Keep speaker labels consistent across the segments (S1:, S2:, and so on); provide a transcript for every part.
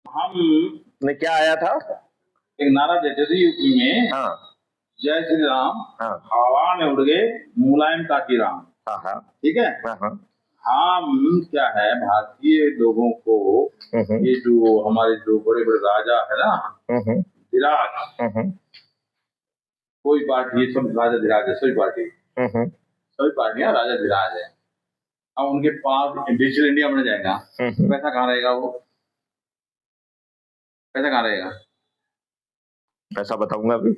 S1: हम
S2: ने क्या आया था?
S1: एक नारा देते थे यूपी में,
S2: हाँ
S1: जय श्री राम,
S2: हाँ
S1: हवा में उड़ गए मुलायम काकी राम।
S2: हाँ हाँ
S1: ठीक है।
S2: हाँ हाँ
S1: हम क्या है, भारतीय लोगों को ये जो हमारे जो बड़े बड़े राजा है ना, धीराज, कोई पार्टी, ये सब राजा धीराज है, सभी पार्टी, सभी पार्टियां राजा धीराज है। अब उनके पास डिजिटल इंडिया बन जाएगा, पैसा कहाँ रहेगा? वो पैसा कहाँ रहेगा?
S2: ऐसा बताऊंगा अभी।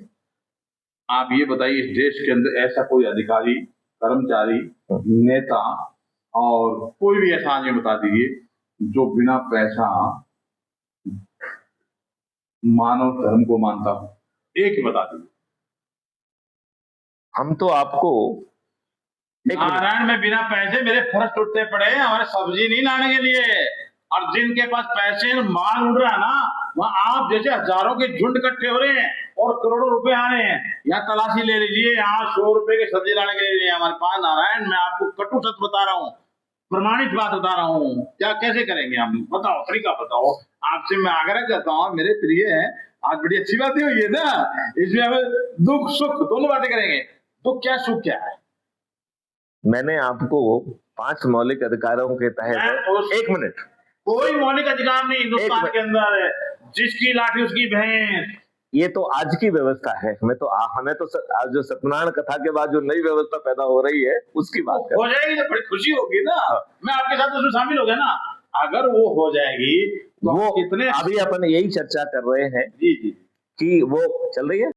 S1: आप ये बताइए, इस देश के अंदर ऐसा कोई अधिकारी, कर्मचारी, नेता और कोई भी ऐसा आदमी बता दीजिए जो बिना पैसा मानव धर्म को मानता हो, एक ही बता दीजिए।
S2: हम तो आपको
S1: नारायण में बिना पैसे मेरे फर्श टूटते पड़े हैं हमारे सब्जी नहीं लाने के लिए, और जिनके पास पैसे माल उड़ रहा है ना, वहाँ आप जैसे हजारों के झुंड इकट्ठे हो रहे हैं और करोड़ों रुपए आ रहे हैं। यहाँ तलाशी ले लीजिए, यहाँ 100 रुपए की सब्जी लाने के लिए हमारे पास। नारायण, मैं आपको कटु सत्य बता रहा हूँ, प्रमाणित बात बता रहा हूँ। क्या कैसे करेंगे हम? बताओ, तरीका बताओ। आपसे मैं आग्रह करता हूँ, मेरे प्रिय है, आज बड़ी अच्छी बातें हुई है ना, इसमें हमें दुख सुख दोनों बातें करेंगे। दुख क्या, सुख क्या है?
S2: मैंने आपको 5 मौलिक अधिकारों के तहत, एक मिनट,
S1: कोई मौलिक अधिकार नहीं हिंदुस्तान के अंदर है, जिसकी लाठी उसकी भैंस।
S2: ये तो आज की व्यवस्था है। हमें तो आज जो सत्यनारायण कथा के बाद जो नई व्यवस्था पैदा हो रही है उसकी बात
S1: हो जाएगी तो बड़ी खुशी होगी ना। मैं आपके साथ उसमें शामिल हो गया ना। अगर वो हो जाएगी तो
S2: वो
S1: कितने,
S2: अभी अपन यही चर्चा कर रहे हैं
S1: जी जी,
S2: कि वो चल रही है।